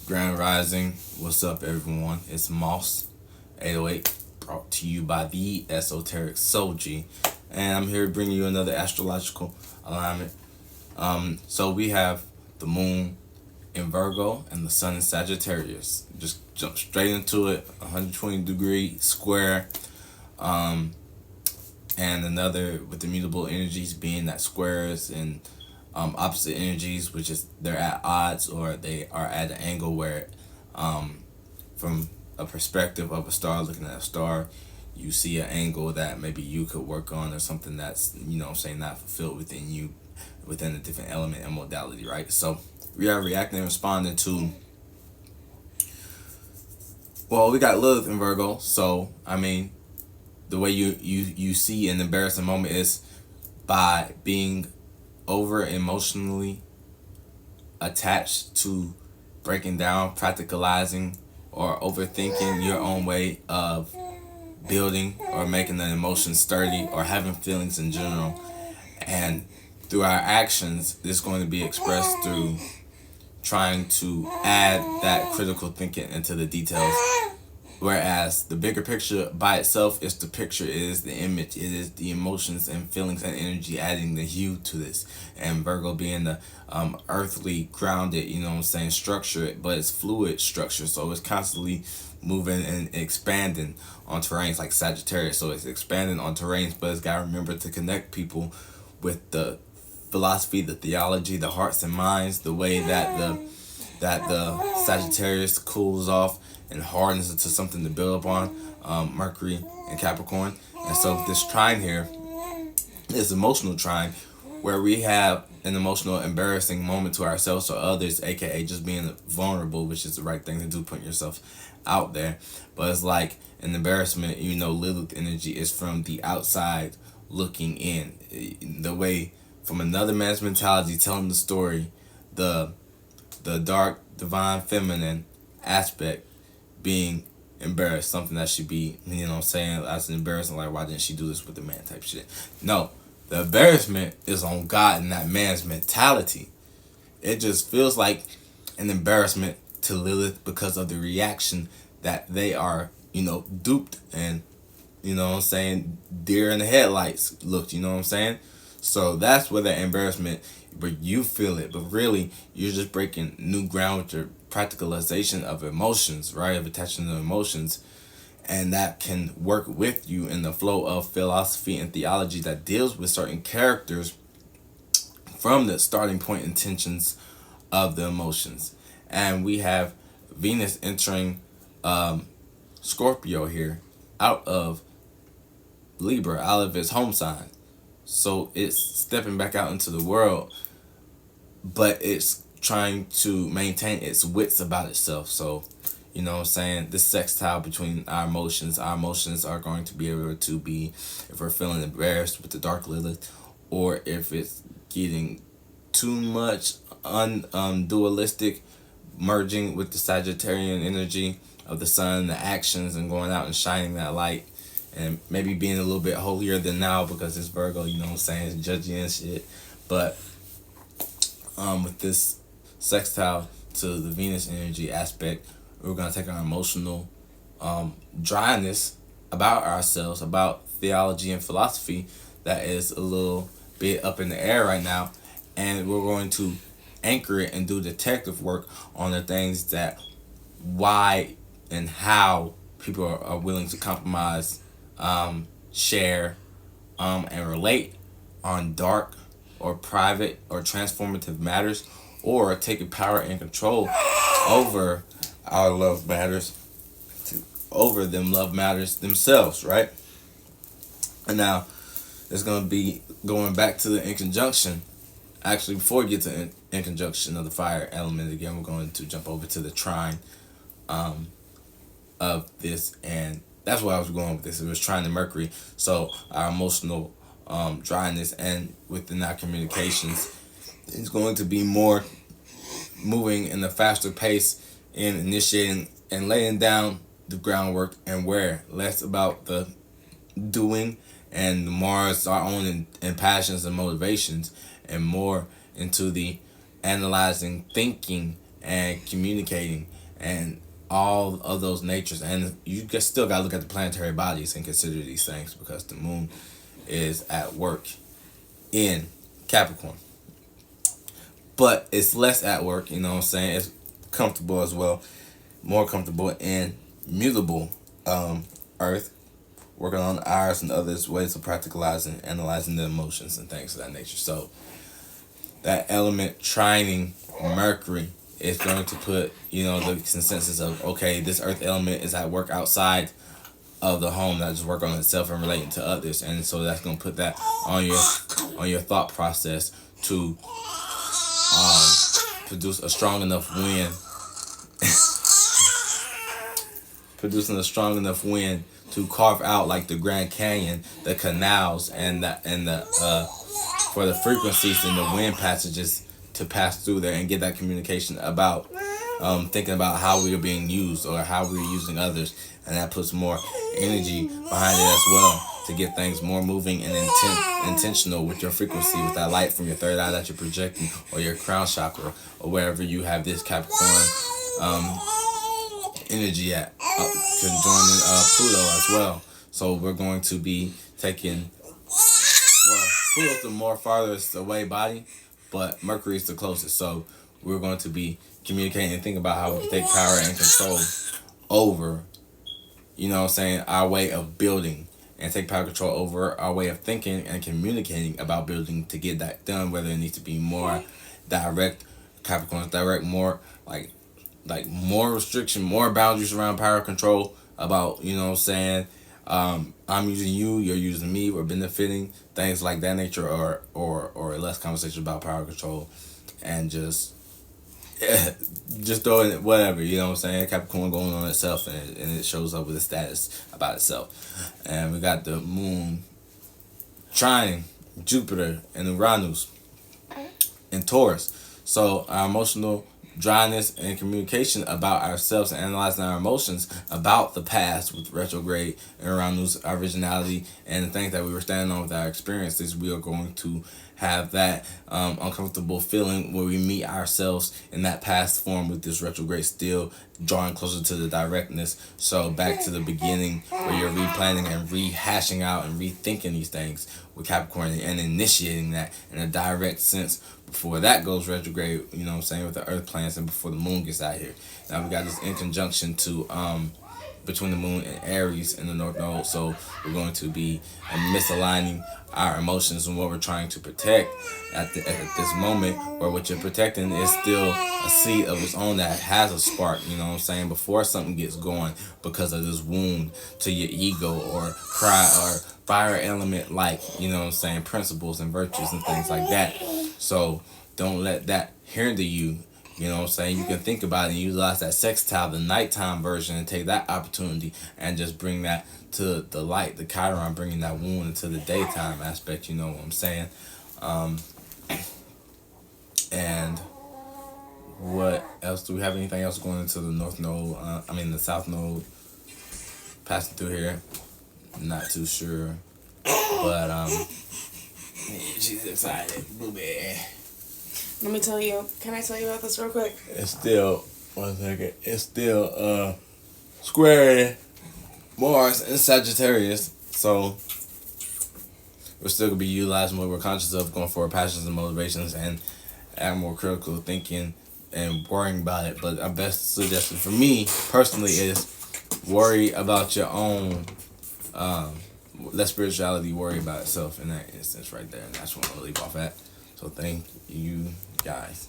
Grand Rising, what's up everyone? It's Moss 808 brought to you by the Esoteric Soji, and I'm here to bring you another astrological alignment. So we have the moon in Virgo and the sun in Sagittarius. Just jump straight into it, 120-degree square, and another with immutable energies being that squares and opposite energies, which is they're at odds or they are at an angle where from a perspective of a star, looking at a star, you see an angle that maybe you could work on, or something that's, not fulfilled within you, within a different element and modality, right? So we are reacting and responding to, well, we got Lilith in Virgo. So the way you see an embarrassing moment is by being over emotionally attached to breaking down, practicalizing, or overthinking your own way of building or making an emotion sturdy, or having feelings in general. And through our actions, this is going to be expressed through trying to add that critical thinking into the details. Whereas the bigger picture by itself is the picture, it is the image, it is the emotions and feelings and energy adding the hue to this. And Virgo being the earthly grounded, structure, but it's fluid structure. So it's constantly moving and expanding on terrains like Sagittarius. So it's expanding on terrains, but it's got to remember to connect people with the philosophy, the theology, the hearts and minds, the way that the Sagittarius cools off and hardens into something to build upon, Mercury and Capricorn. And so this trine here is emotional trine, where we have an emotional embarrassing moment to ourselves or others, aka just being vulnerable, which is the right thing to do, putting yourself out there. But it's like an embarrassment, Lilith energy is from the outside looking in, the way from another man's mentality telling the story, the dark divine feminine aspect being embarrassed, something that should be, as an embarrassment, like, why didn't she do this with the man type shit. No, the embarrassment is on God and that man's mentality. It just feels like an embarrassment to Lilith because of the reaction that they are, duped and, deer in the headlights looked, So that's where that embarrassment, but you feel it, but really you're just breaking new ground with your practicalization of emotions, right? Of attaching to emotions, and that can work with you in the flow of philosophy and theology that deals with certain characters from the starting point intentions of the emotions. And we have Venus entering Scorpio here, out of Libra, out of its home sign. So it's stepping back out into the world, but it's trying to maintain its wits about itself. So, this sextile between our emotions are going to be able to be, if we're feeling embarrassed with the dark Lilith, or if it's getting too much dualistic, merging with the Sagittarian energy of the sun, the actions, and going out and shining that light, and maybe being a little bit holier than now because it's Virgo, it's judgy and shit. But with this sextile to the Venus energy aspect, we're going to take our emotional dryness about ourselves, about theology and philosophy that is a little bit up in the air right now, and we're going to anchor it and do detective work on the things that, why and how people are willing to compromise, share, and relate on dark or private or transformative matters, or taking power and control over our love matters, over them love matters themselves, right? And now it's going to be going back to the in conjunction. Actually, before we get to in conjunction of the fire element again, we're going to jump over to the trine of this, and that's where I was going with this. It was trine to Mercury. So our emotional dryness and within our communications is going to be more moving in a faster pace in initiating and laying down the groundwork, and where less about the doing and more our own and passions and motivations, and more into the analyzing, thinking, and communicating and all of those natures. And you just still got to look at the planetary bodies and consider these things, because the moon is at work in Capricorn. But it's less at work, you know what I'm saying? It's comfortable as well, more comfortable in mutable Earth, working on ours and others' ways of practicalizing, analyzing the emotions and things of that nature. So that element trining Mercury is going to put, the consensus of, okay, this earth element is at work outside of the home, that just work on itself and relating to others. And so that's going to put that on your thought process to produce a strong enough wind producing a strong enough wind to carve out, like the Grand Canyon, the canals and the for the frequencies and the wind passages to pass through there and get that communication about thinking about how we are being used or how we are using others. And that puts more energy behind it as well, to get things more moving and intentional with your frequency, with that light from your third eye that you're projecting, or your crown chakra, or wherever you have this Capricorn energy at, conjoining Pluto as well. So we're going to be taking, Pluto's the more farthest away body, but Mercury is the closest. So we're going to be communicating and thinking about how we can take power and control over, our way of building, and take power control over our way of thinking and communicating about building to get that done, whether it needs to be more direct, Capricorn's direct, more like more restriction, more boundaries around power control about, I'm using you, you're using me, we're benefiting, things like that nature, or less conversation about power control, and just throwing it, whatever, Capricorn going on itself, and it shows up with a status about itself. And we got the moon trining Jupiter and Uranus in Taurus. So our emotional dryness and communication about ourselves and analyzing our emotions about the past with retrograde and Uranus, our originality, and the things that we were standing on with our experiences, we are going to have that uncomfortable feeling where we meet ourselves in that past form with this retrograde still drawing closer to the directness. So back to the beginning, where you're replanning and rehashing out and rethinking these things with Capricorn, and initiating that in a direct sense before that goes retrograde, with the earth planets, and before the moon gets out here. Now we got this in conjunction to between the moon and Aries in the North Node. So we're going to be misaligning our emotions and what we're trying to protect at this moment, where what you're protecting is still a seed of its own that has a spark, before something gets going, because of this wound to your ego or pride or fire element, principles and virtues and things like that. So don't let that hinder you. You can think about it and utilize that sextile, the nighttime version, and take that opportunity and just bring that to the light, the Chiron, bringing that wound into the daytime aspect, you know what I'm saying? And what else? Do we have anything else going into the North Node? The South Node passing through here? Not too sure. But, she's excited. Booby. Let me tell you. Can I tell you about this real quick? It's still, one second. It's still square Mars in Sagittarius. So we're still going to be utilizing what we're conscious of, going for our passions and motivations, and add more critical thinking and worrying about it. But our best suggestion for me personally is worry about your own, let spirituality worry about itself in that instance right there. And that's what I'm going to leave off at. So thank you guys.